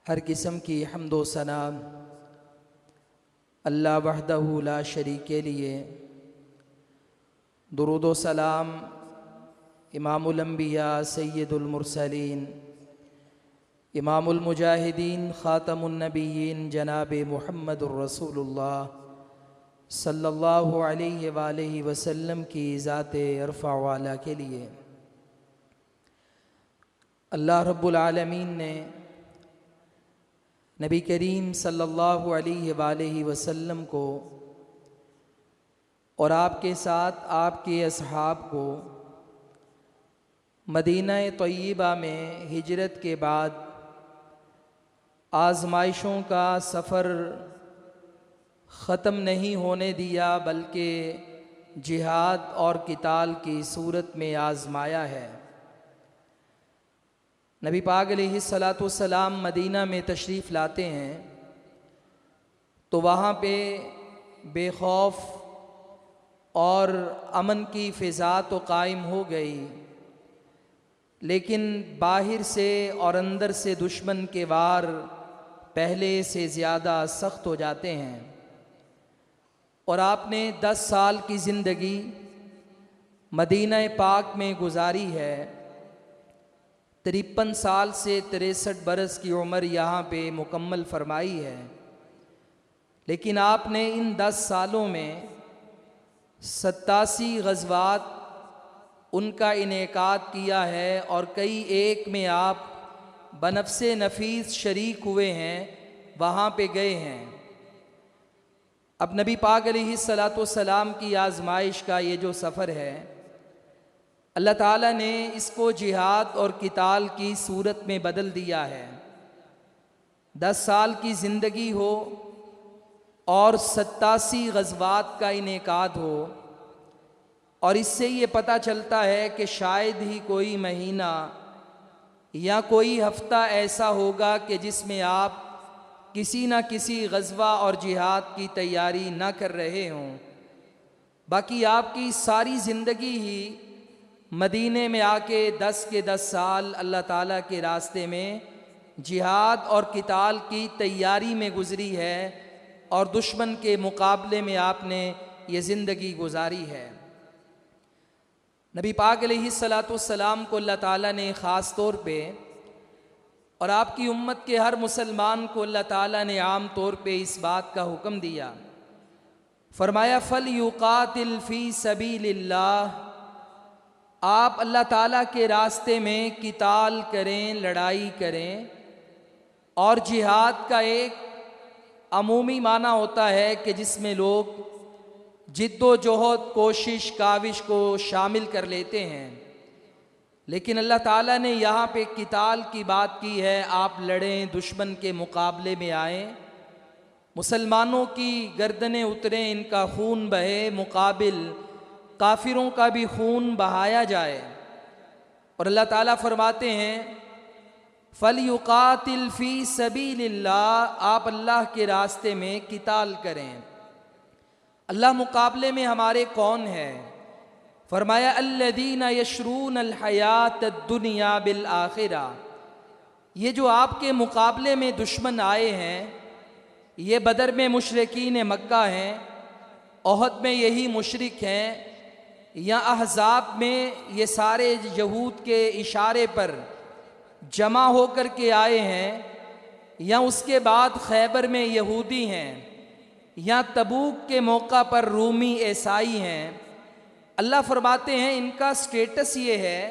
ہر قسم کی حمد و ثنا اللہ وحدہ لا شریک کے لیے، درود و سلام امام الانبیاء سید المرسلین امام المجاہدین خاتم النبیین جناب محمد الرسول اللہ صلی اللہ علیہ وآلہ وسلم کی ذات عرفہ والا کے لیے۔ اللہ رب العالمین نے نبی کریم صلی اللہ علیہ وآلہ وسلم کو اور آپ کے ساتھ آپ کے اصحاب کو مدینہ طیبہ میں ہجرت کے بعد آزمائشوں کا سفر ختم نہیں ہونے دیا، بلکہ جہاد اور قتال کی صورت میں آزمایا ہے۔ نبی پاک علیہ الصلاۃ والسلام مدینہ میں تشریف لاتے ہیں تو وہاں پہ بے خوف اور امن کی فضا تو قائم ہو گئی، لیکن باہر سے اور اندر سے دشمن کے وار پہلے سے زیادہ سخت ہو جاتے ہیں، اور آپ نے 10 سال کی زندگی مدینہ پاک میں گزاری ہے۔ 53 سال سے 63 برس کی عمر یہاں پہ مکمل فرمائی ہے، لیکن آپ نے ان 10 سالوں میں 87 غزوات ان کا انعقاد کیا ہے، اور کئی ایک میں آپ بنفس نفیس شریک ہوئے ہیں، وہاں پہ گئے ہیں۔ اب نبی پاک علیہ الصلاۃ والسلام کی آزمائش کا یہ جو سفر ہے، اللہ تعالیٰ نے اس کو جہاد اور قتال کی صورت میں بدل دیا ہے۔ 10 سال کی زندگی ہو اور 87 غزوات کا انعقاد ہو، اور اس سے یہ پتہ چلتا ہے کہ شاید ہی کوئی مہینہ یا کوئی ہفتہ ایسا ہوگا کہ جس میں آپ کسی نہ کسی غزوہ اور جہاد کی تیاری نہ کر رہے ہوں۔ باقی آپ کی ساری زندگی ہی مدینے میں آ کے 10 کے 10 سال اللہ تعالیٰ کے راستے میں جہاد اور قتال کی تیاری میں گزری ہے، اور دشمن کے مقابلے میں آپ نے یہ زندگی گزاری ہے۔ نبی پاک علیہ الصلاۃ والسلام کو اللہ تعالیٰ نے خاص طور پہ، اور آپ کی امت کے ہر مسلمان کو اللہ تعالیٰ نے عام طور پہ اس بات کا حکم دیا، فرمایا فَلْيُقَاتِلْ فِي سَبِيلِ اللَّهِ، آپ اللہ تعالیٰ کے راستے میں قتال کریں، لڑائی کریں۔ اور جہاد کا ایک عمومی معنی ہوتا ہے کہ جس میں لوگ جد و جہد، کوشش، کاوش کو شامل کر لیتے ہیں، لیکن اللہ تعالیٰ نے یہاں پہ قتال کی بات کی ہے۔ آپ لڑیں، دشمن کے مقابلے میں آئیں، مسلمانوں کی گردنیں اتریں، ان کا خون بہے، مقابل کافروں کا بھی خون بہایا جائے۔ اور اللہ تعالیٰ فرماتے ہیں فَلْيُقَاتِلْ فِي سَبِيلِ اللَّهِ، آپ اللہ کے راستے میں قتال کریں۔ اللہ مقابلے میں ہمارے کون ہے؟ فرمایا الَّذِينَ يَشْرُونَ الْحَيَاةَ الدُّنْيَا بِالْآخِرَةِ، یہ جو آپ کے مقابلے میں دشمن آئے ہیں، یہ بدر میں مشرکین مکہ ہیں، احد میں یہی مشرک ہیں، یا احزاب میں یہ سارے یہود کے اشارے پر جمع ہو کر کے آئے ہیں، یا اس کے بعد خیبر میں یہودی ہیں، یا تبوک کے موقع پر رومی عیسائی ہیں۔ اللہ فرماتے ہیں ان کا سٹیٹس یہ ہے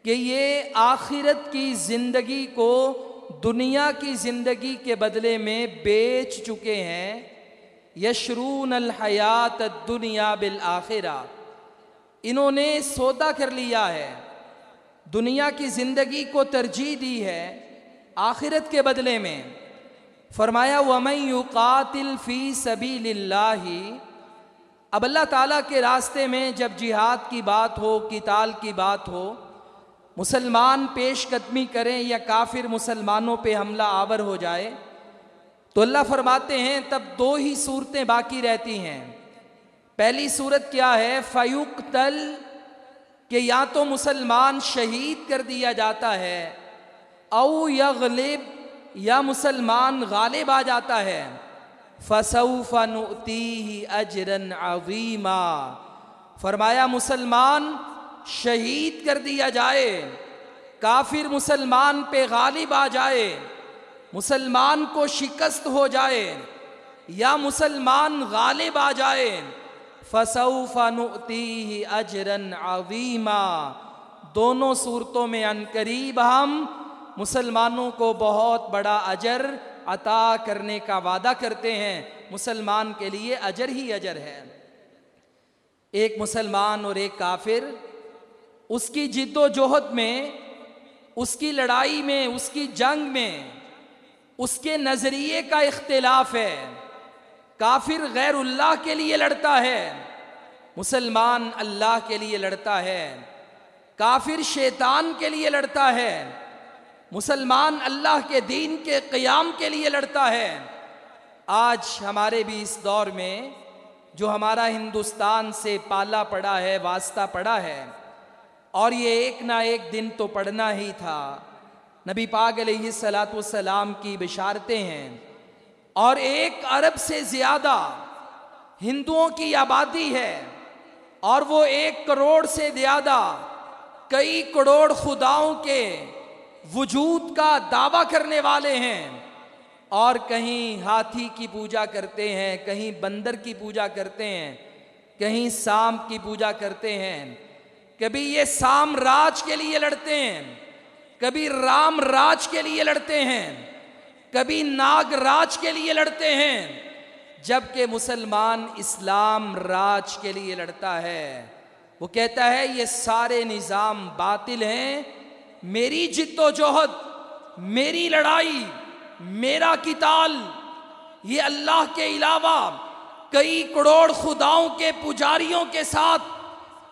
کہ یہ آخرت کی زندگی کو دنیا کی زندگی کے بدلے میں بیچ چکے ہیں۔ یشرون الحیات الدنیا بالآخرہ، انہوں نے سودا کر لیا ہے، دنیا کی زندگی کو ترجیح دی ہے آخرت کے بدلے میں۔ فرمایا وَمَن يُقَاتِلْ فِي سَبِيلِ اللَّهِ، اب اللہ تعالیٰ کے راستے میں جب جہاد کی بات ہو، قتال کی بات ہو، مسلمان پیش قدمی کریں یا کافر مسلمانوں پہ حملہ آور ہو جائے، تو اللہ فرماتے ہیں تب 2 ہی صورتیں باقی رہتی ہیں۔ پہلی صورت کیا ہے؟ فَيُقْتَلْ، کہ یا تو مسلمان شہید کر دیا جاتا ہے، او یغلب، یا مسلمان غالب آ جاتا ہے، فَسَوْفَ نُؤْتِيهِ أَجْرًا عَظِيمًا، فرمایا مسلمان شہید کر دیا جائے، کافر مسلمان پہ غالب آ جائے، مسلمان کو شکست ہو جائے یا مسلمان غالب آ جائے، فَسَوْفَ نُؤْتِيهِ أَجْرًا عَظِيمًا، دونوں صورتوں میں عنقریب ہم مسلمانوں کو بہت بڑا اجر عطا کرنے کا وعدہ کرتے ہیں۔ مسلمان کے لیے اجر ہی اجر ہے۔ ایک مسلمان اور ایک کافر، اس کی جد و جہد میں، اس کی لڑائی میں، اس کی جنگ میں اس کے نظریے کا اختلاف ہے۔ کافر غیر اللہ کے لیے لڑتا ہے، مسلمان اللہ کے لیے لڑتا ہے۔ کافر شیطان کے لیے لڑتا ہے، مسلمان اللہ کے دین کے قیام کے لیے لڑتا ہے۔ آج ہمارے بھی اس دور میں جو ہمارا ہندوستان سے پالا پڑا ہے، واسطہ پڑا ہے، اور یہ ایک نہ ایک دن تو پڑنا ہی تھا۔ نبی پاک علیہ الصلاۃ والسلام کی بشارتیں ہیں، اور 1 ارب سے زیادہ ہندوؤں کی آبادی ہے، اور وہ 1 کروڑ سے زیادہ کئی کروڑ خداؤں کے وجود کا دعویٰ کرنے والے ہیں، اور کہیں ہاتھی کی پوجا کرتے ہیں، کہیں بندر کی پوجا کرتے ہیں، کہیں سانپ کی پوجا کرتے ہیں۔ کبھی یہ سام راج کے لیے لڑتے ہیں، کبھی رام راج کے لیے لڑتے ہیں، کبھی ناگ راج کے لیے لڑتے ہیں، جبکہ مسلمان اسلام راج کے لیے لڑتا ہے۔ وہ کہتا ہے یہ سارے نظام باطل ہیں، میری جد و جہد، میری لڑائی، میرا قتال، یہ اللہ کے علاوہ کئی کروڑ خداؤں کے پجاریوں کے ساتھ،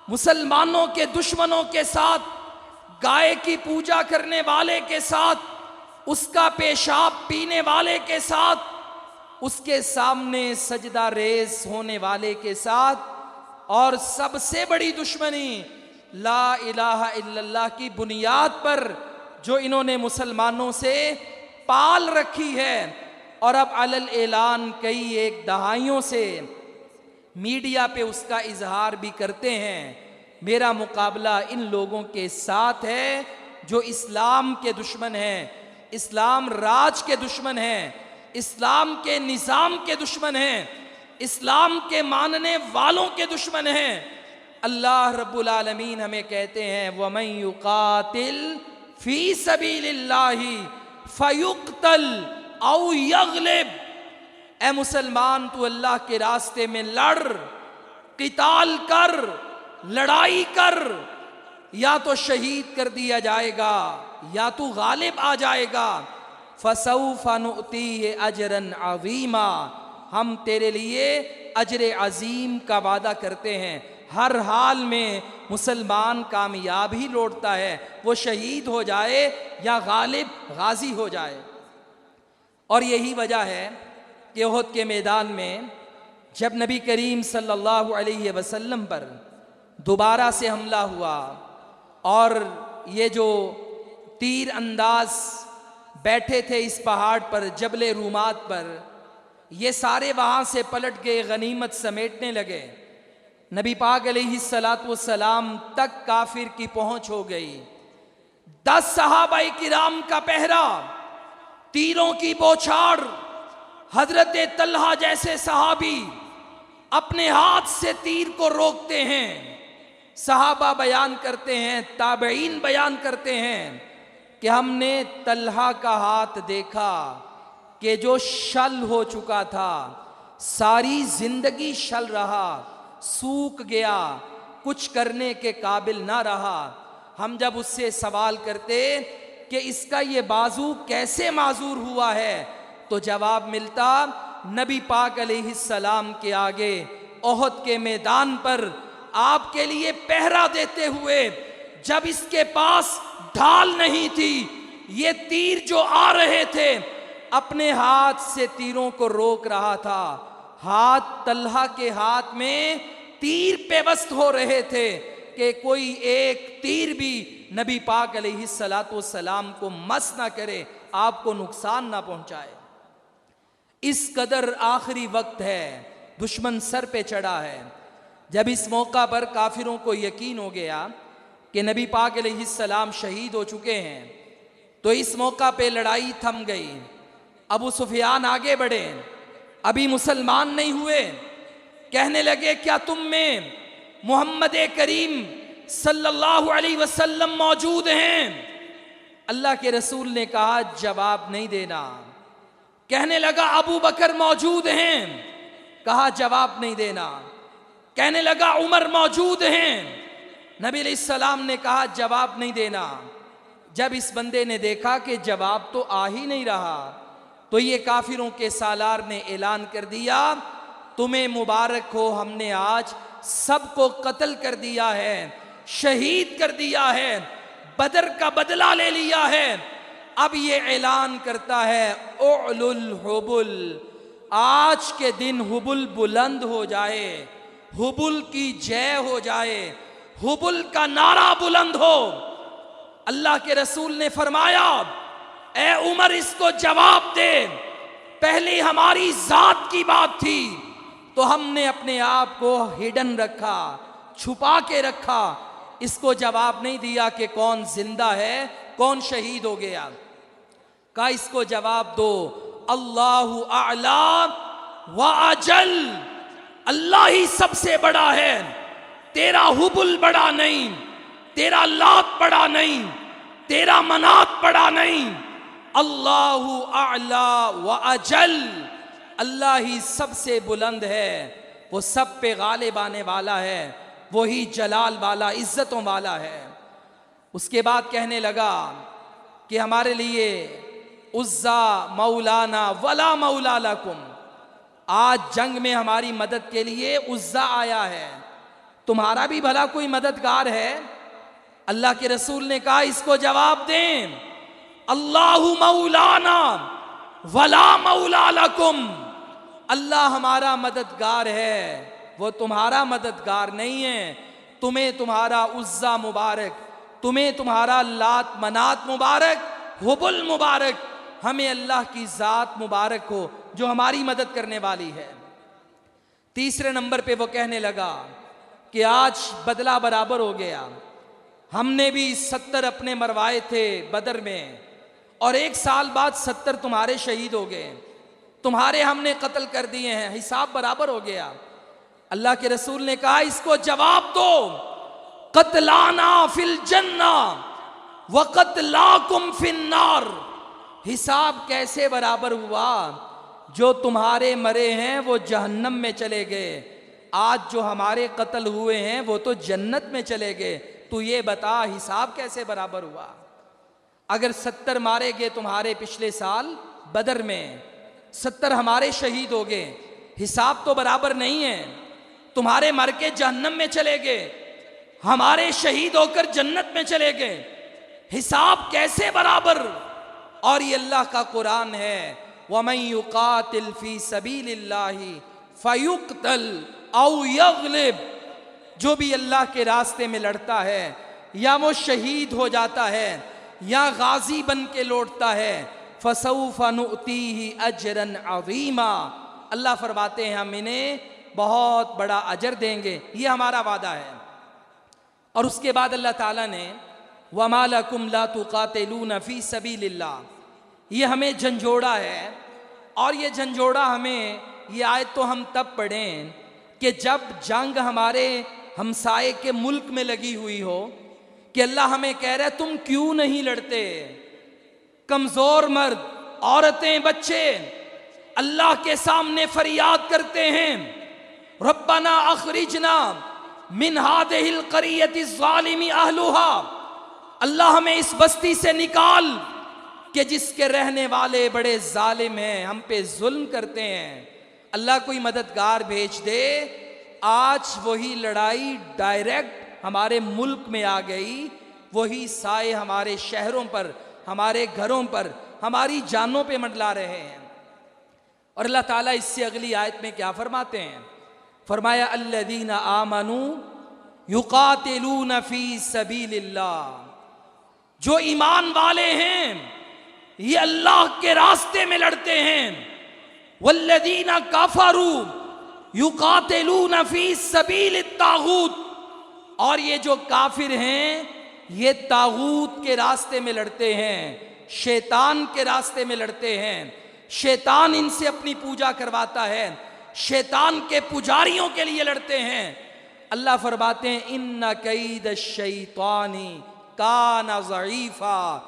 مسلمانوں کے دشمنوں کے ساتھ، گائے کی پوجا کرنے والے کے ساتھ، اس کا پیشاب پینے والے کے ساتھ، اس کے سامنے سجدہ ریز ہونے والے کے ساتھ، اور سب سے بڑی دشمنی لا الہ الا اللہ کی بنیاد پر جو انہوں نے مسلمانوں سے پال رکھی ہے، اور اب علل اعلان کئی 1 دہائیوں سے میڈیا پہ اس کا اظہار بھی کرتے ہیں۔ میرا مقابلہ ان لوگوں کے ساتھ ہے جو اسلام کے دشمن ہیں، اسلام راج کے دشمن ہیں، اسلام کے نظام کے دشمن ہیں، اسلام کے ماننے والوں کے دشمن ہیں۔ اللہ رب العالمین ہمیں کہتے ہیں وَمَن يُقَاتِلْ فِي سَبِيلِ اللَّهِ فَيُقْتَلْ أَوْ يَغْلِبْ، اے مسلمان تو اللہ کے راستے میں لڑ، قتال کر، لڑائی کر، یا تو شہید کر دیا جائے گا یا تو غالب آ جائے گا۔ فَسَوْفَ نُؤْتِيهِ أَجْرًا عَظِيمًا، ہم تیرے لیے اجر عظیم کا وعدہ کرتے ہیں۔ ہر حال میں مسلمان کامیاب ہی لوٹتا ہے، وہ شہید ہو جائے یا غالب غازی ہو جائے۔ اور یہی وجہ ہے کہ احد کے میدان میں جب نبی کریم صلی اللہ علیہ وسلم پر دوبارہ سے حملہ ہوا، اور یہ جو تیر انداز بیٹھے تھے اس پہاڑ پر، جبل رومات پر، یہ سارے وہاں سے پلٹ گئے، غنیمت سمیٹنے لگے۔ نبی پاک علیہ الصلاۃ والسلام تک کافر کی پہنچ ہو گئی۔ 10 صحابہ کرام کا پہرا، تیروں کی بوچھاڑ، حضرت طلحہ جیسے صحابی اپنے ہاتھ سے تیر کو روکتے ہیں۔ صحابہ بیان کرتے ہیں، تابعین بیان کرتے ہیں کہ ہم نے طلحہ کا ہاتھ دیکھا کہ جو شل ہو چکا تھا، ساری زندگی شل رہا، سوکھ گیا، کچھ کرنے کے قابل نہ رہا۔ ہم جب اس سے سوال کرتے کہ اس کا یہ بازو کیسے معذور ہوا ہے، تو جواب ملتا نبی پاک علیہ السلام کے آگے احد کے میدان پر آپ کے لیے پہرا دیتے ہوئے جب اس کے پاس ڈھال نہیں تھی، یہ تیر جو آ رہے تھے اپنے ہاتھ سے تیروں کو روک رہا تھا۔ ہاتھ طلحہ کے ہاتھ میں تیر پیوست ہو رہے تھے کہ کوئی ایک تیر بھی نبی پاک علیہ السلام کو مس نہ کرے۔ آپ کو نقصان نہ پہنچائے۔ اس قدر آخری وقت ہے، دشمن سر پہ چڑھا ہے۔ جب اس موقع پر کافروں کو یقین ہو گیا کہ نبی پاک علیہ السلام شہید ہو چکے ہیں، تو اس موقع پہ لڑائی تھم گئی۔ ابو سفیان آگے بڑھے، ابھی مسلمان نہیں ہوئے، کہنے لگے کیا تم میں محمد کریم صلی اللہ علیہ وسلم موجود ہیں؟ اللہ کے رسول نے کہا جواب نہیں دینا۔ کہنے لگا ابو بکر موجود ہیں، کہا جواب نہیں دینا۔ کہنے لگا عمر موجود ہیں، نبی علیہ السلام نے کہا جواب نہیں دینا۔ جب اس بندے نے دیکھا کہ جواب تو آ ہی نہیں رہا، تو یہ کافروں کے سالار نے اعلان کر دیا تمہیں مبارک ہو، ہم نے آج سب کو قتل کر دیا ہے، شہید کر دیا ہے، بدر کا بدلہ لے لیا ہے۔ اب یہ اعلان کرتا ہے اعلو الحبل، آج کے دن حبل بلند ہو جائے، حبل کی جے ہو جائے، حبل کا نعرہ بلند ہو۔ اللہ کے رسول نے فرمایا اے عمر اس کو جواب دے، پہلے ہماری ذات کی بات تھی تو ہم نے اپنے آپ کو ہڈن رکھا، چھپا کے رکھا، اس کو جواب نہیں دیا کہ کون زندہ ہے کون شہید ہو گیا۔ کہا اس کو جواب دو اللہ اعلی و اجل، اللہ ہی سب سے بڑا ہے، تیرا حبل بڑا نہیں، تیرا لات بڑا نہیں، تیرا منات بڑا نہیں، اللہ اعلی و اجل، اللہ ہی سب سے بلند ہے، وہ سب پہ غالب آنے والا ہے، وہی جلال والا عزتوں والا ہے۔ اس کے بعد کہنے لگا کہ ہمارے لیے عزا مولانا ولا مولا لکم، آج جنگ میں ہماری مدد کے لیے عزا آیا ہے، تمہارا بھی بھلا کوئی مددگار ہے؟ اللہ کے رسول نے کہا اس کو جواب دیں اللہ مولانا ولا مولا لکم، اللہ ہمارا مددگار ہے، وہ تمہارا مددگار نہیں ہے، تمہیں تمہارا عزا مبارک، تمہیں تمہارا لات منات مبارک، حبل مبارک، ہمیں اللہ کی ذات مبارک ہو جو ہماری مدد کرنے والی ہے۔ تیسرے نمبر پہ وہ کہنے لگا کہ آج بدلہ برابر ہو گیا، ہم نے بھی 70 اپنے مروائے تھے بدر میں، اور 1 سال بعد 70 تمہارے شہید ہو گئے، تمہارے ہم نے قتل کر دیے ہیں، حساب برابر ہو گیا۔ اللہ کے رسول نے کہا اس کو جواب دو قتلانا فی الجنہ وقتلاکم فی النار، حساب کیسے برابر ہوا؟ جو تمہارے مرے ہیں وہ جہنم میں چلے گئے، آج جو ہمارے قتل ہوئے ہیں وہ تو جنت میں چلے گئے، تو یہ بتا حساب کیسے برابر ہوا؟ اگر 70 مارے گئے تمہارے پچھلے سال بدر میں، 70 ہمارے شہید ہو گئے، حساب تو برابر نہیں ہے، تمہارے مر کے جہنم میں چلے گئے، ہمارے شہید ہو کر جنت میں چلے گئے، حساب کیسے برابر؟ اور یہ اللہ کا قرآن ہے وَمَن يُقَاتِلْ فِي سَبِيلِ اللَّهِ فَيُقْتَلْ أَوْ يَغْلِبْ، جو بھی اللہ کے راستے میں لڑتا ہے یا وہ شہید ہو جاتا ہے یا غازی بن کے لوٹتا ہے فَسَوْفَ نُؤْتِيهِ أَجْرًا عَظِيمًا، اللہ فرماتے ہیں ہم انہیں بہت بڑا اجر دیں گے، یہ ہمارا وعدہ ہے۔ اور اس کے بعد اللہ تعالیٰ نے وَمَا لَكُمْ لَا تُقَاتِلُونَ فِي سَبِيلِ اللَّهِ، یہ ہمیں جھنجھوڑا ہے، اور یہ جھنجھوڑا ہمیں، یہ آیت تو ہم تب پڑھیں کہ جب جنگ ہمارے ہمسائے کے ملک میں لگی ہوئی ہو، کہ اللہ ہمیں کہہ رہا ہے تم کیوں نہیں لڑتے؟ کمزور مرد، عورتیں، بچے اللہ کے سامنے فریاد کرتے ہیں ربنا اخرجنا من هذه القرية الظالم اهلها، اللہ ہمیں اس بستی سے نکال کہ جس کے رہنے والے بڑے ظالم ہیں، ہم پہ ظلم کرتے ہیں، اللہ کوئی مددگار بھیج دے۔ آج وہی لڑائی ڈائریکٹ ہمارے ملک میں آ گئی، وہی سائے ہمارے شہروں پر، ہمارے گھروں پر، ہماری جانوں پہ منڈلا رہے ہیں۔ اور اللہ تعالیٰ اس سے اگلی آیت میں کیا فرماتے ہیں؟ فرمایا الذین آمنوا یقاتلون فی سبیل اللہ، جو ایمان والے ہیں یہ اللہ کے راستے میں لڑتے ہیں. والذین کفروا یقاتلون فی سبیل الطاغوت، اور یہ جو کافر ہیں یہ طاغوت کے راستے میں لڑتے ہیں، شیطان کے راستے میں لڑتے ہیں. شیطان ان سے اپنی پوجا کرواتا ہے، شیطان کے پجاریوں کے لیے لڑتے ہیں. اللہ فرماتے ہیں ان کید الشیطان کان ضعیفا،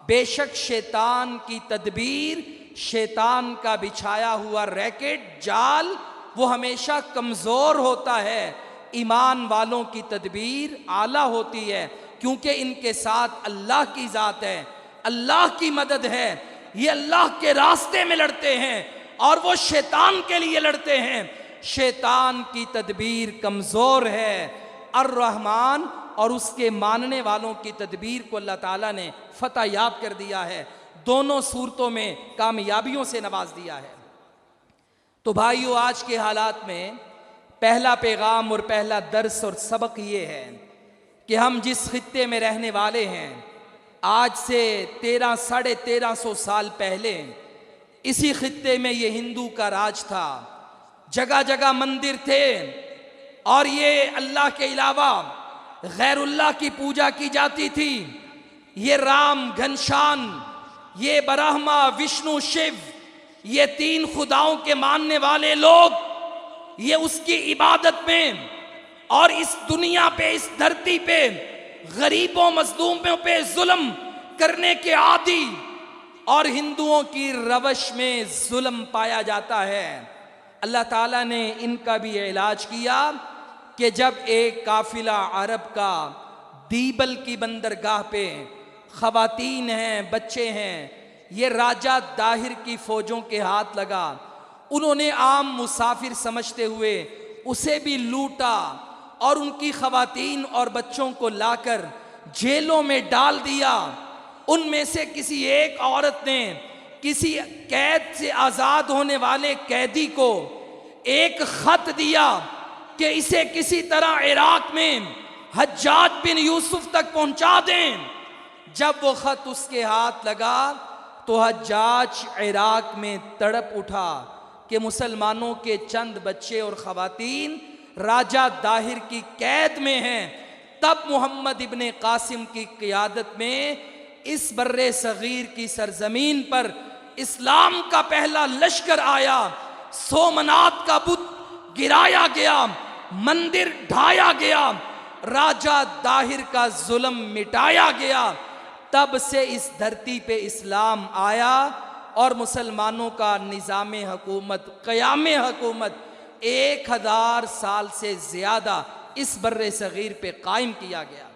بے شک شیطان کی تدبیر، شیطان کا بچھایا ہوا ریکٹ جال وہ ہمیشہ کمزور ہوتا ہے. ایمان والوں کی تدبیر اعلیٰ ہوتی ہے، کیونکہ ان کے ساتھ اللہ کی ذات ہے، اللہ کی مدد ہے. یہ اللہ کے راستے میں لڑتے ہیں اور وہ شیطان کے لیے لڑتے ہیں. شیطان کی تدبیر کمزور ہے. الرحمن اور اس کے ماننے والوں کی تدبیر کو اللہ تعالیٰ نے فتح یاب کر دیا ہے، دونوں صورتوں میں کامیابیوں سے نواز دیا ہے. تو بھائیو، آج کے حالات میں پہلا پیغام اور پہلا درس اور سبق یہ ہے کہ ہم جس خطے میں رہنے والے ہیں، آج سے 1300 سال پہلے اسی خطے میں یہ ہندو کا راج تھا. جگہ جگہ مندر تھے اور یہ اللہ کے علاوہ غیر اللہ کی پوجا کی جاتی تھی. یہ رام، گھنشان، یہ برہما، وشنو، شیو، یہ 3 خداؤں کے ماننے والے لوگ یہ اس کی عبادت میں اور اس دنیا پہ، اس دھرتی پہ غریبوں مظلوموں پہ ظلم کرنے کے عادی، اور ہندوؤں کی روش میں ظلم پایا جاتا ہے. اللہ تعالیٰ نے ان کا بھی علاج کیا کہ جب ایک قافلہ عرب کا دیبل کی بندرگاہ پہ خواتین ہیں، بچے ہیں، یہ راجہ داہر کی فوجوں کے ہاتھ لگا، انہوں نے عام مسافر سمجھتے ہوئے اسے بھی لوٹا اور ان کی خواتین اور بچوں کو لا کر جیلوں میں ڈال دیا. ان میں سے کسی ایک عورت نے کسی قید سے آزاد ہونے والے قیدی کو ایک خط دیا کہ اسے کسی طرح عراق میں حجاج بن یوسف تک پہنچا دیں. جب وہ خط اس کے ہاتھ لگا تو حجاج عراق میں تڑپ اٹھا کہ مسلمانوں کے چند بچے اور خواتین راجہ داہر کی قید میں ہیں. تب محمد ابن قاسم کی قیادت میں اس بر صغیر کی سرزمین پر اسلام کا پہلا لشکر آیا. سومنات کا بت گرایا گیا، مندر ڈھایا گیا، راجہ داہر کا ظلم مٹایا گیا. تب سے اس دھرتی پہ اسلام آیا اور مسلمانوں کا نظام حکومت، قیام حکومت 1000 سال سے زیادہ اس بر صغیر پہ قائم کیا گیا.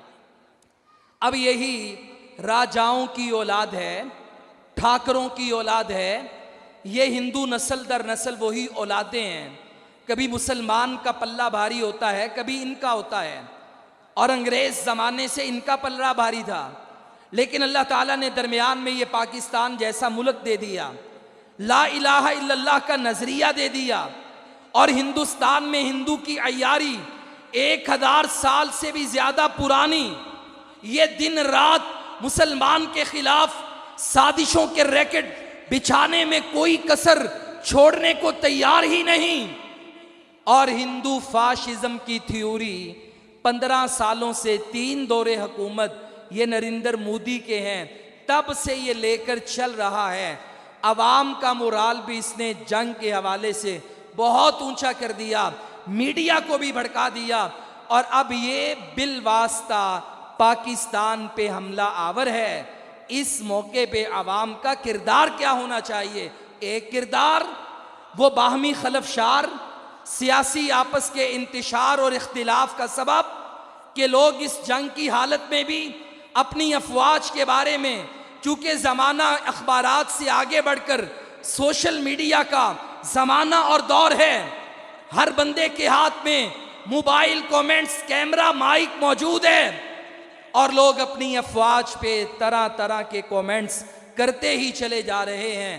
اب یہی راجاؤں کی اولاد ہے، ٹھاکروں کی اولاد ہے، یہ ہندو نسل در نسل وہی اولادیں ہیں. کبھی مسلمان کا پلہ بھاری ہوتا ہے، کبھی ان کا ہوتا ہے، اور انگریز زمانے سے ان کا پلہ بھاری تھا. لیکن اللہ تعالیٰ نے درمیان میں یہ پاکستان جیسا ملک دے دیا، لا الہ الا اللہ کا نظریہ دے دیا، اور ہندوستان میں ہندو کی عیاری 1000 سال سے بھی زیادہ پرانی. یہ دن رات مسلمان کے خلاف سازشوں کے ریکٹ بچھانے میں کوئی کسر چھوڑنے کو تیار ہی نہیں. اور ہندو فاشزم کی تھیوری 15 سالوں سے 3 دور حکومت یہ نریندر مودی کے ہیں، تب سے یہ لے کر چل رہا ہے. عوام کا مورال بھی اس نے جنگ کے حوالے سے بہت اونچا کر دیا، میڈیا کو بھی بھڑکا دیا، اور اب یہ بالواسطہ پاکستان پہ حملہ آور ہے. اس موقع پہ عوام کا کردار کیا ہونا چاہیے؟ ایک کردار وہ باہمی خلفشار، سیاسی آپس کے انتشار اور اختلاف کا سبب کہ لوگ اس جنگ کی حالت میں بھی اپنی افواج کے بارے میں، چونکہ زمانہ اخبارات سے آگے بڑھ کر سوشل میڈیا کا زمانہ اور دور ہے، ہر بندے کے ہاتھ میں موبائل، کومنٹس، کیمرہ، مائک موجود ہے، اور لوگ اپنی افواج پہ طرح طرح کے کومنٹس کرتے ہی چلے جا رہے ہیں.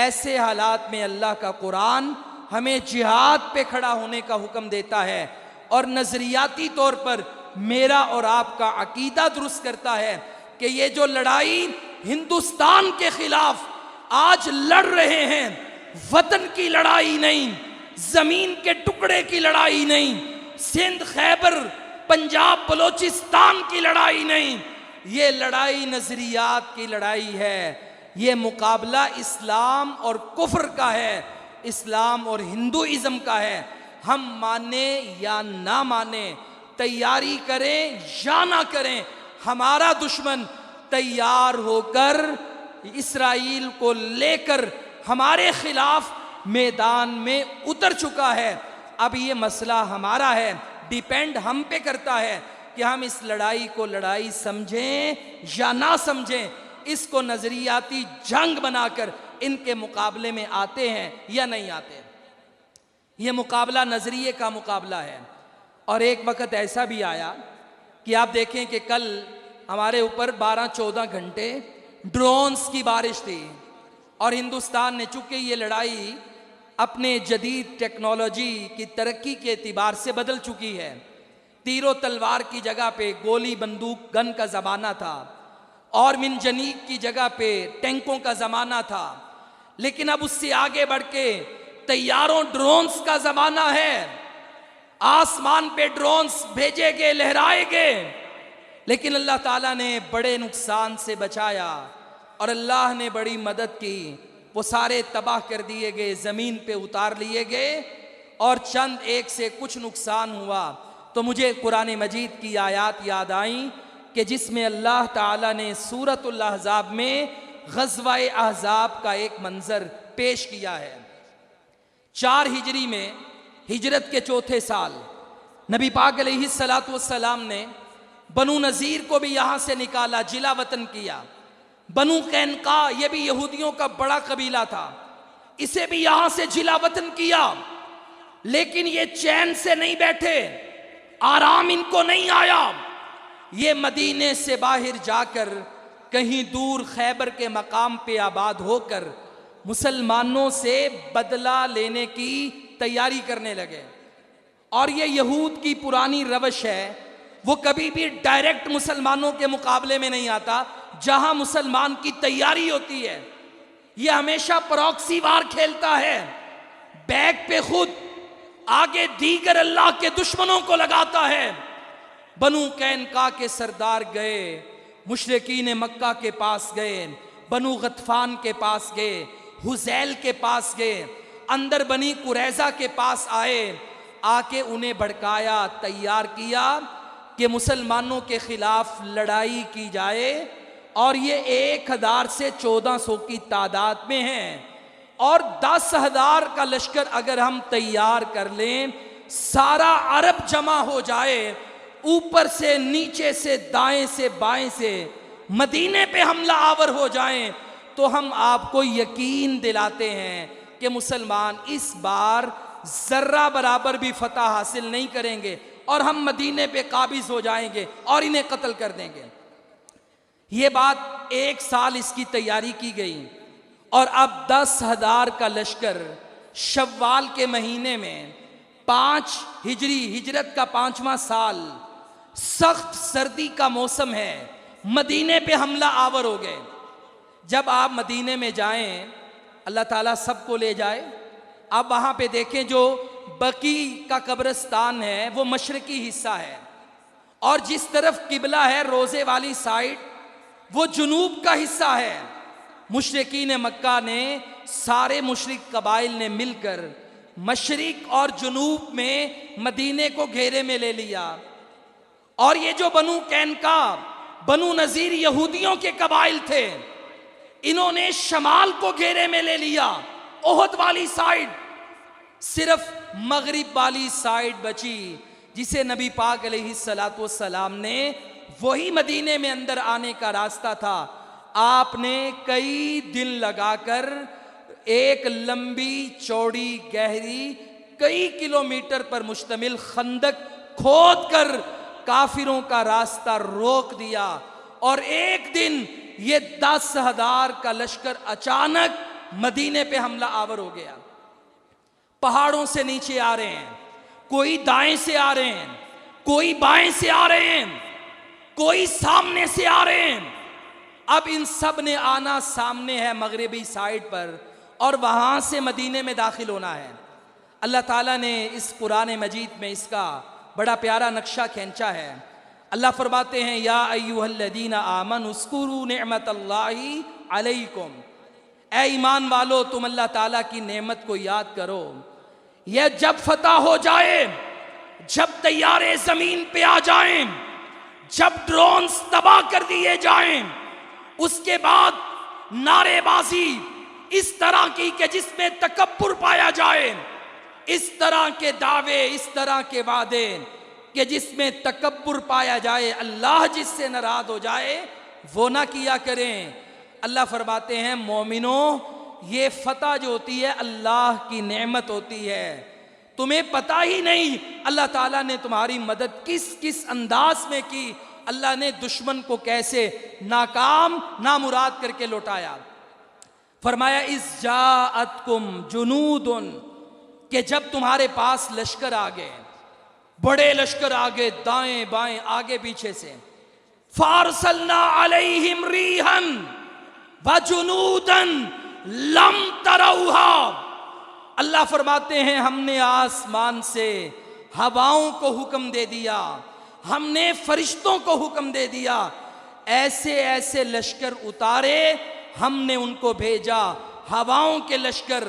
ایسے حالات میں اللہ کا قرآن ہمیں جہاد پہ کھڑا ہونے کا حکم دیتا ہے، اور نظریاتی طور پر میرا اور آپ کا عقیدہ درست کرتا ہے کہ یہ جو لڑائی ہندوستان کے خلاف آج لڑ رہے ہیں، وطن کی لڑائی نہیں، زمین کے ٹکڑے کی لڑائی نہیں، سندھ خیبر پنجاب بلوچستان کی لڑائی نہیں، یہ لڑائی نظریات کی لڑائی ہے۔ یہ مقابلہ اسلام اور کفر کا ہے، اسلام اور ہندوازم کا ہے۔ ہم مانیں یا نہ مانیں، تیاری کریں یا نہ کریں، ہمارا دشمن تیار ہو کر اسرائیل کو لے کر ہمارے خلاف میدان میں اتر چکا ہے۔ اب یہ مسئلہ ہمارا ہے، ڈیپینڈ ہم پہ کرتا ہے کہ ہم اس لڑائی کو لڑائی سمجھیں یا نہ سمجھیں، اس کو نظریاتی جنگ بنا کر ان کے مقابلے میں آتے ہیں یا نہیں آتے۔ یہ مقابلہ نظریے کا مقابلہ ہے۔ اور ایک وقت ایسا بھی آیا کہ آپ دیکھیں کہ کل ہمارے اوپر 12-14 گھنٹے ڈرونز کی بارش تھی، اور ہندوستان نے چونکہ یہ لڑائی اپنے جدید ٹیکنالوجی کی ترقی کے اعتبار سے بدل چکی ہے، تیر و تلوار کی جگہ پہ گولی بندوق گن کا زمانہ تھا، اور منجنیق کی جگہ پہ ٹینکوں کا زمانہ تھا، لیکن اب اس سے آگے بڑھ کے طیاروں ڈرونز کا زمانہ ہے۔ آسمان پہ ڈرونز بھیجے گئے، لہرائے گئے، لیکن اللہ تعالیٰ نے بڑے نقصان سے بچایا، اور اللہ نے بڑی مدد کی، وہ سارے تباہ کر دیے گئے، زمین پہ اتار لیے گئے، اور چند ایک سے کچھ نقصان ہوا۔ تو مجھے قرآن مجید کی آیات یاد آئیں کہ جس میں اللہ تعالیٰ نے سورۃ الاحزاب میں غزوہ احزاب کا ایک منظر پیش کیا ہے۔ 4 ہجری میں ہجرت کے چوتھے سال نبی پاک علیہ السلام نے بنو نذیر کو بھی یہاں سے نکالا، جلا وطن کیا۔ بنو قینقاع یہ بھی یہودیوں کا بڑا قبیلہ تھا، اسے بھی یہاں سے جلا وطن کیا، لیکن یہ چین سے نہیں بیٹھے، آرام ان کو نہیں آیا۔ یہ مدینے سے باہر جا کر کہیں دور خیبر کے مقام پہ آباد ہو کر مسلمانوں سے بدلہ لینے کی تیاری کرنے لگے۔ اور یہ یہود کی پرانی روش ہے، وہ کبھی بھی ڈائریکٹ مسلمانوں کے مقابلے میں نہیں آتا، جہاں مسلمان کی تیاری ہوتی ہے یہ ہمیشہ پراکسی وار کھیلتا ہے، بیک پہ خود، آگے دیگر اللہ کے دشمنوں کو لگاتا ہے۔ بنو قینقاع کے سردار گئے، مشرکین مکہ کے پاس گئے، بنو غطفان کے پاس گئے، حذیل کے پاس گئے، اندر بنی قریظہ کے پاس آئے، آ کے انہیں بھڑکایا، تیار کیا کہ مسلمانوں کے خلاف لڑائی کی جائے، اور یہ 1000 سے 1400 کی تعداد میں ہیں، اور 10,000 کا لشکر اگر ہم تیار کر لیں، سارا عرب جمع ہو جائے، اوپر سے نیچے سے دائیں سے بائیں سے مدینے پہ حملہ آور ہو جائیں، تو ہم آپ کو یقین دلاتے ہیں کہ مسلمان اس بار ذرہ برابر بھی فتح حاصل نہیں کریں گے، اور ہم مدینے پہ قابض ہو جائیں گے اور انہیں قتل کر دیں گے۔ یہ بات 1 سال اس کی تیاری کی گئی، اور اب 10,000 کا لشکر شوال کے مہینے میں 5 ہجری، ہجرت کا 5واں سال، سخت سردی کا موسم ہے، مدینے پہ حملہ آور ہو گئے۔ جب آپ مدینے میں جائیں، اللہ تعالیٰ سب کو لے جائے، آپ وہاں پہ دیکھیں جو بقیع کا قبرستان ہے وہ مشرقی حصہ ہے، اور جس طرف قبلہ ہے روزے والی سائڈ وہ جنوب کا حصہ ہے۔ مشرکین مکہ نے، سارے مشرک قبائل نے مل کر مشرق اور جنوب میں مدینے کو گھیرے میں لے لیا، اور یہ جو بنو قینقاع، بنو نذیر یہودیوں کے قبائل تھے، انہوں نے شمال کو گھیرے میں لے لیا، احد والی سائڈ، صرف مغرب والی سائڈ بچی، جسے نبی پاک علیہ السلام نے، وہی مدینے میں اندر آنے کا راستہ تھا، آپ نے کئی دن لگا کر ایک لمبی چوڑی گہری کئی کلومیٹر پر مشتمل خندق کھود کر کافروں کا راستہ روک دیا، اور ایک دن یہ 10,000 کا لشکر اچانک مدینے پہ حملہ آور ہو گیا۔ پہاڑوں سے نیچے آ رہے ہیں، کوئی دائیں سے آ رہے ہیں، کوئی بائیں سے آ رہے ہیں، کوئی سامنے سے آ رہے ہیں، اب ان سب نے آنا سامنے ہے مغربی سائڈ پر اور وہاں سے مدینے میں داخل ہونا ہے۔ اللہ تعالیٰ نے اس قرآن مجید میں اس کا بڑا پیارا نقشہ کھینچا ہے۔ اللہ فرماتے ہیں یا ایھا الذین آمنوا اذکروا نعمت اللہ علیکم، اے ایمان والو تم اللہ تعالیٰ کی نعمت کو یاد کرو۔ یہ جب فتح ہو جائے، جب طیارے زمین پہ آ جائیں، جب ڈرونز تباہ کر دیے جائیں، اس کے بعد نعرے بازی اس طرح کی کہ جس میں تکبر پایا جائے، اس طرح کے دعوے، اس طرح کے وعدے کہ جس میں تکبر پایا جائے، اللہ جس سے ناراض ہو جائے وہ نہ کیا کریں۔ اللہ فرماتے ہیں مومنوں، یہ فتح جو ہوتی ہے اللہ کی نعمت ہوتی ہے، تمہیں پتہ ہی نہیں اللہ تعالیٰ نے تمہاری مدد کس کس انداز میں کی، اللہ نے دشمن کو کیسے ناکام نامراد کر کے لوٹایا۔ فرمایا اذ جاءتکم جنود، کہ جب تمہارے پاس لشکر آ گئے، بڑے لشکر آگے، دائیں بائیں آگے پیچھے سے، فارسلنا علیہم ریحا وجنودا لم تروها، اللہ فرماتے ہیں ہم نے آسمان سے ہواؤں کو حکم دے دیا، ہم نے فرشتوں کو حکم دے دیا، ایسے ایسے لشکر اتارے، ہم نے ان کو بھیجا، ہواؤں کے لشکر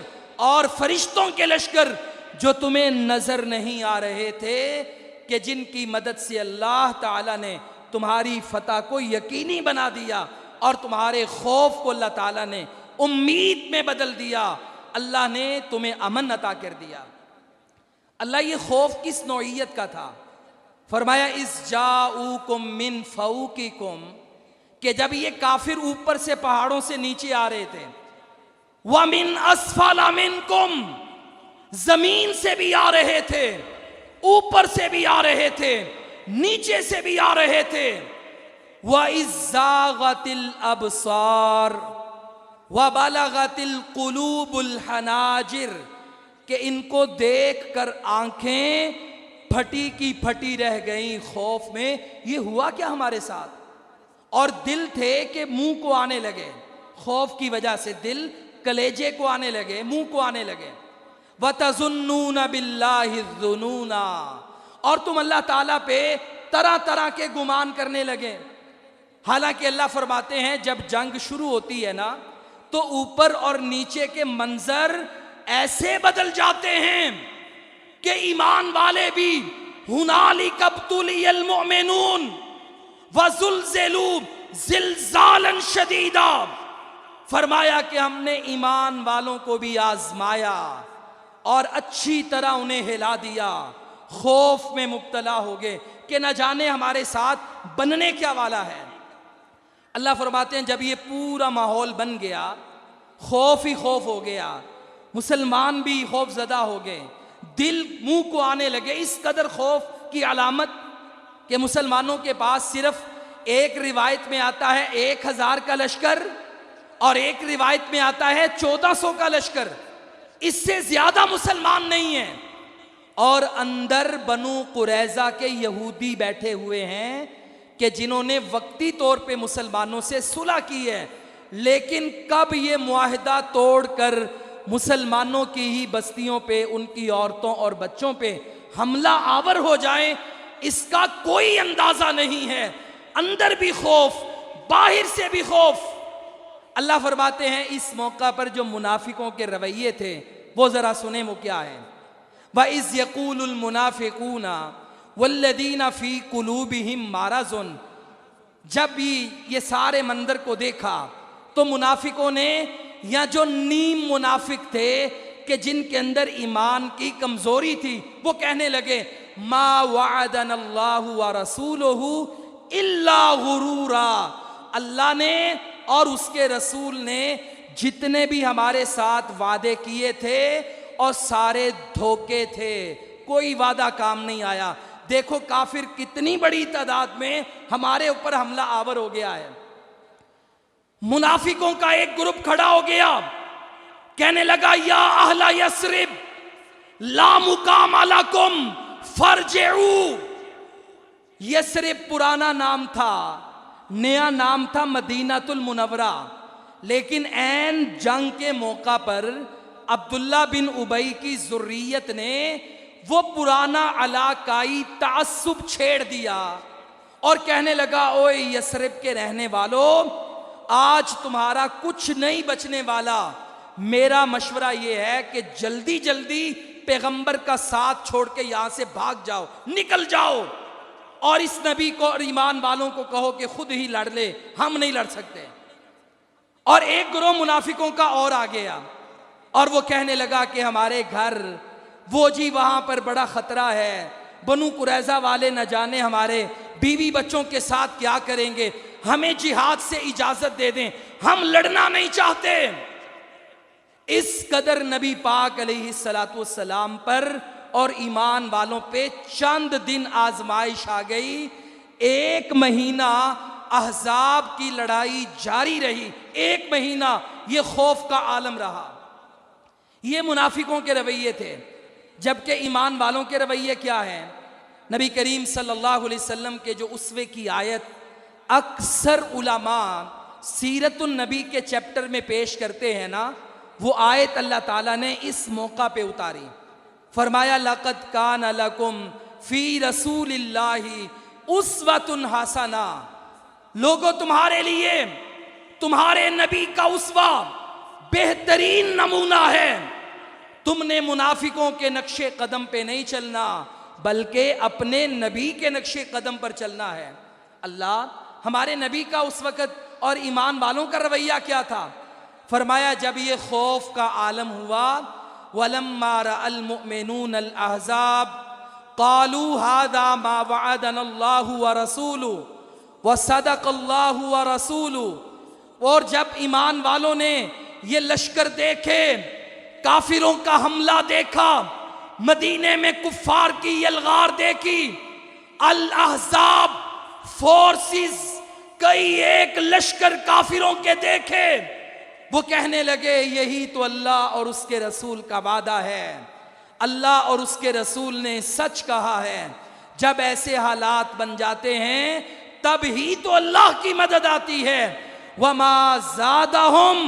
اور فرشتوں کے لشکر جو تمہیں نظر نہیں آ رہے تھے، کہ جن کی مدد سے اللہ تعالیٰ نے تمہاری فتح کو یقینی بنا دیا اور تمہارے خوف کو اللہ تعالیٰ نے امید میں بدل دیا، اللہ نے تمہیں امن عطا کر دیا۔ اللہ یہ خوف کس نوعیت کا تھا؟ فرمایا اذ جاءوکم من فوقکم، کہ جب یہ کافر اوپر سے پہاڑوں سے نیچے آ رہے تھے، وَمِنْ أَسْفَلَ مِنْكُمْ، زمین سے بھی آ رہے تھے، اوپر سے بھی آ رہے تھے، نیچے سے بھی آ رہے تھے، وَإِذْ زَاغَتِ الْأَبْصَارُ وَبَلَغَتِ الْقُلُوبُ الْحَنَاجِرَ، کہ ان کو دیکھ کر آنکھیں پھٹی کی پھٹی رہ گئیں خوف میں، یہ ہوا کیا ہمارے ساتھ؟ اور دل تھے کہ منہ کو آنے لگے، خوف کی وجہ سے دل کلیجے کو آنے لگے، منہ کو آنے لگے۔ وَتَظُنُّونَ بِاللَّهِ الظُّنُونَ، اور تم اللہ تعالیٰ پہ طرح طرح کے گمان کرنے لگے۔ حالانکہ اللہ فرماتے ہیں جب جنگ شروع ہوتی ہے نا تو اوپر اور نیچے کے منظر ایسے بدل جاتے ہیں کہ ایمان والے بھی ہُنَالِکَ ابْتُلِیَ الْمُؤْمِنُونَ وَزُلْزِلُوا زِلْزَالًا شَدِیدًا، فرمایا کہ ہم نے ایمان والوں کو بھی آزمایا اور اچھی طرح انہیں ہلا دیا، خوف میں مبتلا ہو گئے کہ نہ جانے ہمارے ساتھ بننے کیا والا ہے۔ اللہ فرماتے ہیں جب یہ پورا ماحول بن گیا، خوف ہی خوف ہو گیا، مسلمان بھی خوف زدہ ہو گئے، دل منہ کو آنے لگے، اس قدر خوف کی علامت کہ مسلمانوں کے پاس صرف ایک روایت میں آتا ہے 1000 کا لشکر اور ایک روایت میں آتا ہے 1400 کا لشکر، اس سے زیادہ مسلمان نہیں ہیں، اور اندر بنو قریظہ کے یہودی بیٹھے ہوئے ہیں کہ جنہوں نے وقتی طور پہ مسلمانوں سے صلح کی ہے، لیکن کب یہ معاہدہ توڑ کر مسلمانوں کی ہی بستیوں پہ، ان کی عورتوں اور بچوں پہ حملہ آور ہو جائیں اس کا کوئی اندازہ نہیں ہے، اندر بھی خوف، باہر سے بھی خوف۔ اللہ فرماتے ہیں اس موقع پر جو منافقوں کے رویے تھے وہ ذرا سنیں وہ کیا ہے۔ وَإِذْ يَقُولُ الْمُنَافِقُونَ وَالَّذِينَ فِي قُلُوبِهِمْ مَرَضٌ، جب یہ سارے منظر کو دیکھا تو منافقوں نے، یا جو نیم منافق تھے کہ جن کے اندر ایمان کی کمزوری تھی، وہ کہنے لگے ما وعدنا اللہ ورسولہ الا غرورا، اللہ نے اور اس کے رسول نے جتنے بھی ہمارے ساتھ وعدے کیے تھے اور سارے دھوکے تھے، کوئی وعدہ کام نہیں آیا۔ دیکھو کافر کتنی بڑی تعداد میں ہمارے اوپر حملہ آور ہو گیا ہے۔ منافقوں کا ایک گروپ کھڑا ہو گیا، کہنے لگا یا اہل یثرب لا مقام لکم فرجعوا، یثرب پرانا نام تھا، نیا نام تھا مدینۃ المنورہ، لیکن عین جنگ کے موقع پر عبداللہ بن ابی کی ذریت نے وہ پرانا علاقائی تعصب چھیڑ دیا اور کہنے لگا اوے یثرب کے رہنے والوں، آج تمہارا کچھ نہیں بچنے والا، میرا مشورہ یہ ہے کہ جلدی جلدی پیغمبر کا ساتھ چھوڑ کے یہاں سے بھاگ جاؤ، نکل جاؤ، اور اس نبی کو اور ایمان والوں کو کہو کہ خود ہی لڑ لے، ہم نہیں لڑ سکتے۔ اور ایک گروہ منافقوں کا اور آ گیا اور وہ کہنے لگا کہ ہمارے گھر وہ جی وہاں پر بڑا خطرہ ہے، بنو قریظہ والے نہ جانے ہمارے بیوی بچوں کے ساتھ کیا کریں گے، ہمیں جہاد سے اجازت دے دیں، ہم لڑنا نہیں چاہتے۔ اس قدر نبی پاک علیہ السلام پر اور ایمان والوں پہ چند دن آزمائش آ گئی۔ 1 مہینہ احزاب کی لڑائی جاری رہی، 1 مہینہ یہ خوف کا عالم رہا۔ یہ منافقوں کے رویے تھے، جبکہ ایمان والوں کے رویے کیا ہیں؟ نبی کریم صلی اللہ علیہ وسلم کے جو اسوے کی آیت اکثر علماء سیرت النبی کے چیپٹر میں پیش کرتے ہیں نا، وہ آیت اللہ تعالیٰ نے اس موقع پہ اتاری۔ فرمایا لَقَدْ كَانَ لَكُمْ فِي رَسُولِ اللَّهِ أُسْوَةٌ حَسَنَةٌ، لوگوں تمہارے لیے تمہارے نبی کا اسوہ بہترین نمونہ ہے۔ تم نے منافقوں کے نقش قدم پہ نہیں چلنا بلکہ اپنے نبی کے نقش قدم پر چلنا ہے۔ اللہ ہمارے نبی کا اس وقت اور ایمان والوں کا رویہ کیا تھا؟ فرمایا جب یہ خوف کا عالم ہوا، وَلَمَّا رَأَى الْمُؤْمِنُونَ الْأَحْزَابَ قَالُوا هَذَا مَا وَعَدَنَا اللَّهُ وَرَسُولُهُ وَصَدَقَ اللَّهُ وَرَسُولُهُ، اور جب ایمان والوں نے یہ لشکر دیکھے، کافروں کا حملہ دیکھا، مدینے میں کفار کی یلغار دیکھی، الاحزاب فورسز، کئی ایک لشکر کافروں کے دیکھے، وہ کہنے لگے یہی تو اللہ اور اس کے رسول کا وعدہ ہے، اللہ اور اس کے رسول نے سچ کہا ہے۔ جب ایسے حالات بن جاتے ہیں تب ہی تو اللہ کی مدد آتی ہے۔ وَمَا زَادَهُمْ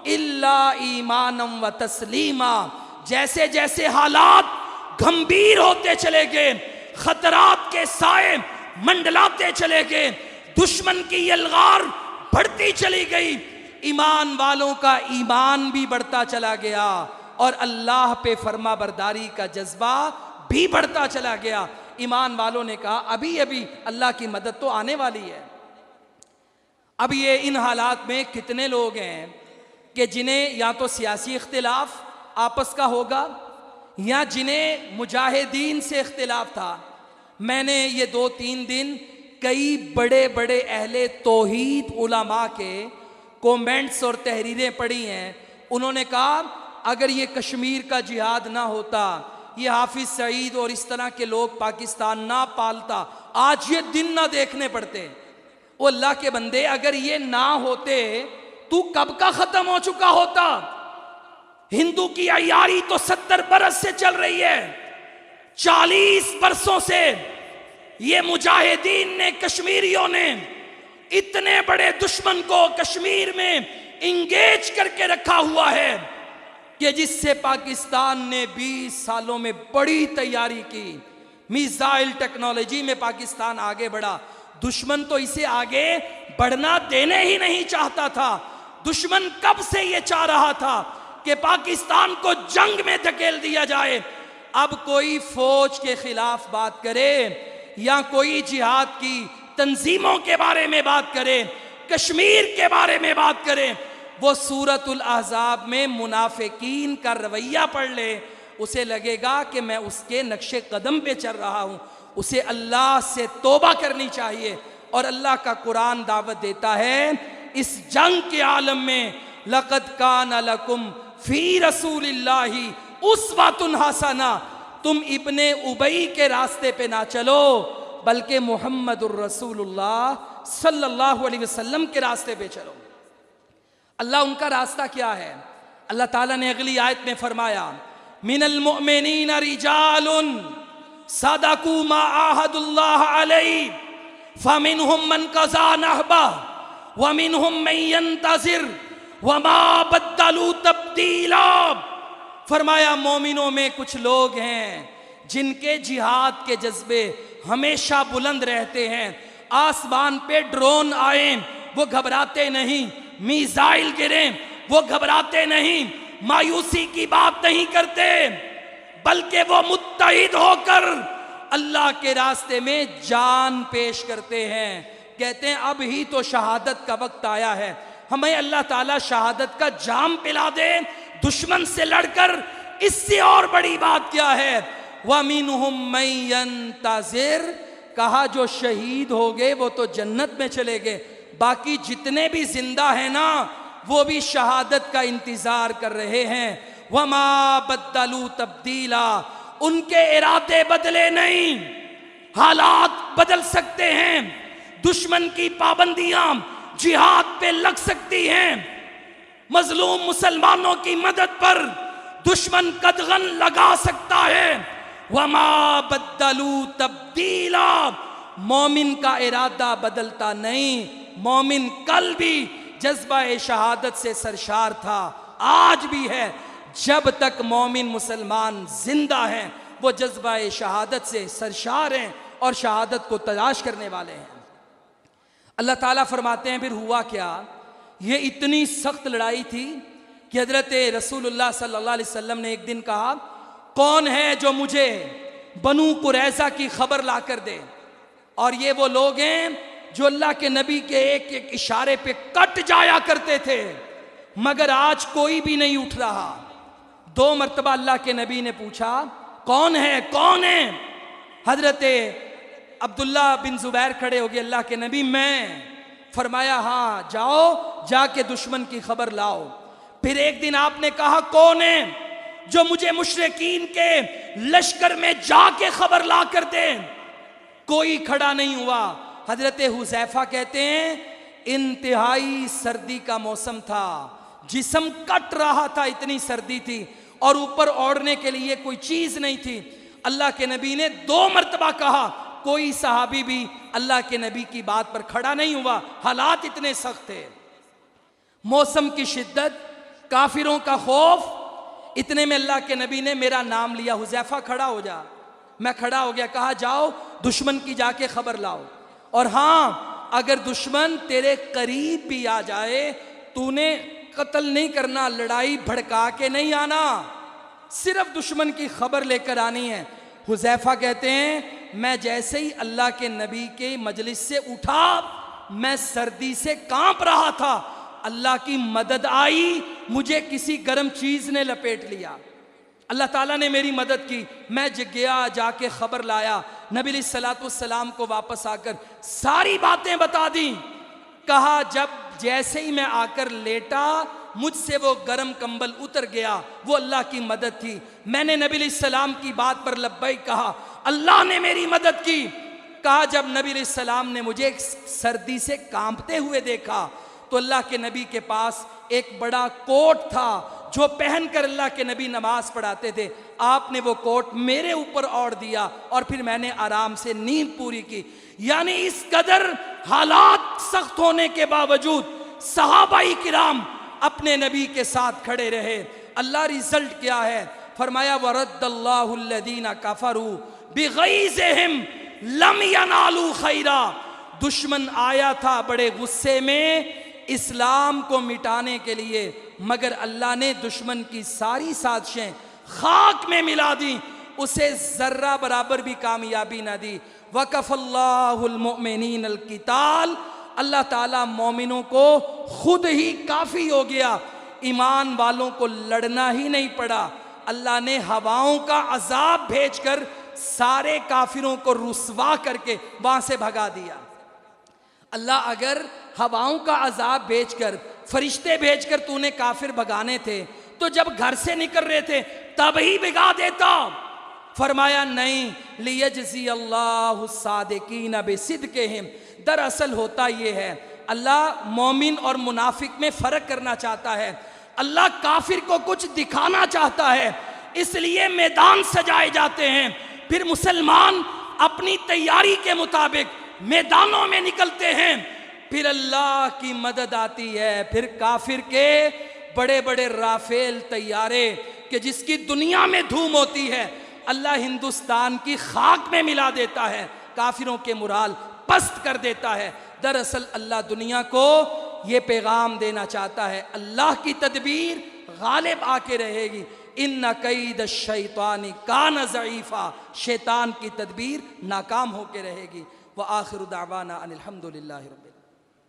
إِلَّا إِيمَانًا وَتَسْلِيمًا، جیسے جیسے حالات گھمبیر ہوتے چلے گئے، خطرات کے سائے منڈلاتے چلے گئے، دشمن کی یلغار بڑھتی چلی گئی، ایمان والوں کا ایمان بھی بڑھتا چلا گیا اور اللہ پہ فرما برداری کا جذبہ بھی بڑھتا چلا گیا۔ ایمان والوں نے کہا ابھی ابھی اللہ کی مدد تو آنے والی ہے۔ اب یہ ان حالات میں کتنے لوگ ہیں کہ جنہیں یا تو سیاسی اختلاف آپس کا ہوگا یا جنہیں مجاہدین سے اختلاف تھا۔ میں نے یہ 2-3 دن کئی بڑے بڑے اہل توحید علماء کے کومنٹس اور تحریریں پڑھی ہیں، انہوں نے کہا اگر یہ کشمیر کا جہاد نہ ہوتا، یہ حافظ سعید اور اس طرح کے لوگ پاکستان نہ پالتا، آج یہ دن نہ دیکھنے پڑتے۔ وہ اللہ کے بندے اگر یہ نہ ہوتے تو کب کا ختم ہو چکا ہوتا۔ ہندو کی عیاری تو 70 برس سے چل رہی ہے، 40 برسوں سے یہ مجاہدین نے، کشمیریوں نے اتنے بڑے دشمن کو کشمیر میں انگیج کر کے رکھا ہوا ہے کہ جس سے پاکستان نے 20 سالوں میں بڑی تیاری کی، میزائل ٹیکنالوجی میں پاکستان آگے بڑھا۔ دشمن تو اسے آگے بڑھنا دینے ہی نہیں چاہتا تھا۔ دشمن کب سے یہ چاہ رہا تھا کہ پاکستان کو جنگ میں دھکیل دیا جائے۔ اب کوئی فوج کے خلاف بات کرے یا کوئی جہاد کی تنظیموں کے بارے میں بات کرے، کشمیر کے بارے میں بات کرے، وہ سورۃ الاحزاب میں منافقین کا رویہ پڑھ لے، اسے لگے گا کہ میں اس کے نقش قدم پہ چل رہا ہوں۔ اسے اللہ سے توبہ کرنی چاہیے، اور اللہ کا قرآن دعوت دیتا ہے اس جنگ کے عالم میں لَقَدْ كَانَ لَكُمْ فِي رَسُولِ اللَّهِ أُسْوَةٌ حَسَنَةٌ، تم ابن ابی کے راستے پہ نہ چلو بلکہ محمد الرسول اللہ صلی اللہ علیہ وسلم کے راستے پہ چلو۔ اللہ ان کا راستہ کیا ہے؟ اللہ تعالیٰ نے اگلی آیت میں فرمایا من المؤمنین رجال صدقوا ما عاہدوا اللہ علیہ فَمِنْهُمْ مَنْ قَضَى نَحْبَهُ وَمِنْهُمْ مَنْ يَنْتَظِرُ وَمَا بَدَّلُوا تَبْدِيلًا۔ فرمایا مومنوں میں کچھ لوگ ہیں جن کے جہاد کے جذبے ہمیشہ بلند رہتے ہیں، آسمان پہ ڈرون آئیں وہ گھبراتے نہیں، میزائل گریں وہ گھبراتے نہیں، مایوسی کی بات نہیں کرتے، بلکہ وہ متحد ہو کر اللہ کے راستے میں جان پیش کرتے ہیں۔ کہتے ہیں اب ہی تو شہادت کا وقت آیا ہے، ہمیں اللہ تعالیٰ شہادت کا جام پلا دے دشمن سے لڑ کر، اس سے اور بڑی بات کیا ہے۔ وَمِنْهُمْ مَنْ يَنْتَظِرُ، کہا جو شہید ہو گئے وہ تو جنت میں چلے گئے، باقی جتنے بھی زندہ ہیں نا وہ بھی شہادت کا انتظار کر رہے ہیں۔ وَمَا بَدَّلُوا تَبْدِيلًا، ان کے ارادے بدلے نہیں، حالات بدل سکتے ہیں، دشمن کی پابندیاں جہاد پہ لگ سکتی ہیں، مظلوم مسلمانوں کی مدد پر دشمن قدغن لگا سکتا ہے۔ وَمَا بَدَّلُوا تَبْدِيلًا، مومن کا ارادہ بدلتا نہیں، مومن کل بھی جذبہ شہادت سے سرشار تھا، آج بھی ہے، جب تک مومن مسلمان زندہ ہیں وہ جذبہ شہادت سے سرشار ہیں اور شہادت کو تلاش کرنے والے ہیں۔ اللہ تعالیٰ فرماتے ہیں پھر ہوا کیا، یہ اتنی سخت لڑائی تھی کہ حضرت رسول اللہ صلی اللہ علیہ وسلم نے ایک دن کہا کون ہے جو مجھے بنو قریظہ کی خبر لا کر دے، اور یہ وہ لوگ ہیں جو اللہ کے نبی کے ایک ایک اشارے پہ کٹ جایا کرتے تھے، مگر آج کوئی بھی نہیں اٹھ رہا۔ 2 مرتبہ اللہ کے نبی نے پوچھا کون ہے کون ہے؟ حضرت عبداللہ بن زبیر کھڑے ہو گئے، اللہ کے نبی میں۔ فرمایا ہاں جاؤ، جا کے دشمن کی خبر لاؤ۔ پھر ایک دن آپ نے کہا کون ہے جو مجھے مشرکین کے لشکر میں جا کے خبر لا کر دے؟ کوئی کھڑا نہیں ہوا۔ حضرت حذیفہ کہتے ہیں انتہائی سردی کا موسم تھا، جسم کٹ رہا تھا، اتنی سردی تھی، اور اوپر اوڑھنے کے لیے کوئی چیز نہیں تھی۔ اللہ کے نبی نے 2 مرتبہ کہا، کوئی صحابی بھی اللہ کے نبی کی بات پر کھڑا نہیں ہوا، حالات اتنے سخت تھے، موسم کی شدت، کافروں کا خوف۔ اتنے میں اللہ کے نبی نے میرا نام لیا، حذیفہ کھڑا ہو جا۔ میں کھڑا ہو گیا، کہا جاؤ دشمن کی جا کے خبر لاؤ، اور ہاں اگر دشمن تیرے قریب بھی آ جائے تو نے قتل نہیں کرنا، لڑائی بھڑکا کے نہیں آنا، صرف دشمن کی خبر لے کر آنی ہے۔ حذیفہ کہتے ہیں میں جیسے ہی اللہ کے نبی کے مجلس سے اٹھا، میں سردی سے کانپ رہا تھا، اللہ کی مدد آئی، مجھے کسی گرم چیز نے لپیٹ لیا، اللہ تعالیٰ نے میری مدد کی۔ میں گیا، جا کے خبر لایا، نبی علیہ الصلوۃ والسلام کو واپس آ کر ساری باتیں بتا دیں۔ کہا جب جیسے ہی میں آ کر لیٹا مجھ سے وہ گرم کمبل اتر گیا، وہ اللہ کی مدد تھی۔ میں نے نبی علیہ السلام کی بات پر لبیک کہا، اللہ نے میری مدد کی۔ کہا جب نبی علیہ السلام نے مجھے سردی سے کانپتے ہوئے دیکھا تو اللہ کے نبی کے پاس ایک بڑا کوٹ تھا جو پہن کر اللہ کے نبی نماز پڑھاتے تھے، آپ نے وہ کوٹ میرے اوپر اوڑھ دیا اور پھر میں نے آرام سے نیند پوری کی۔ یعنی اس قدر حالات سخت ہونے کے باوجود صحابہ کرام اپنے نبی کے ساتھ کھڑے رہے۔ اللہ رزلٹ کیا ہے؟ فرمایا وَرَدَّ اللَّهُ الَّذِينَ كَفَرُوا بِغَيْظِهِمْ لَمْ يَنَالُوا خَيْرًا، دشمن آیا تھا بڑے غصے میں اسلام کو مٹانے کے لیے، مگر اللہ نے دشمن کی ساری سازشیں خاک میں ملا دی، اسے ذرہ برابر بھی کامیابی نہ دی۔ وَكَفَى اللَّهُ الْمُؤْمِنِينَ الْقِتَالَ، اللہ تعالیٰ مومنوں کو خود ہی کافی ہو گیا، ایمان والوں کو لڑنا ہی نہیں پڑا۔ اللہ نے ہواؤں کا عذاب بھیج کر سارے کافروں کو رسوا کر کے وہاں سے بھگا دیا۔ اللہ اگر ہواؤں کا عذاب بھیج کر، فرشتے بھیج کر تو نے کافر بھگانے تھے تو جب گھر سے نکل رہے تھے تب ہی بھگا دیتا۔ فرمایا نہیں، لیجزی اللہ الصادقین بصدقہم، دراصل ہوتا یہ ہے اللہ مومن اور منافق میں فرق کرنا چاہتا ہے، اللہ کافر کو کچھ دکھانا چاہتا ہے، اس لیے میدان سجائے جاتے ہیں، پھر مسلمان اپنی تیاری کے مطابق میدانوں میں نکلتے ہیں، پھر اللہ کی مدد آتی ہے، پھر کافر کے بڑے بڑے رافیل طیارے کہ جس کی دنیا میں دھوم ہوتی ہے، اللہ ہندوستان کی خاک میں ملا دیتا ہے، کافروں کے مرال پست کر دیتا ہے۔ دراصل اللہ دنیا کو یہ پیغام دینا چاہتا ہے، اللہ کی تدبیر غالب آ کے رہے گی۔ ان کید الشیطان کان ضعیفا، شیطان کی تدبیر ناکام ہو کے رہے گی۔ وآخر دعوانا ان الحمد للہ رب العالمین۔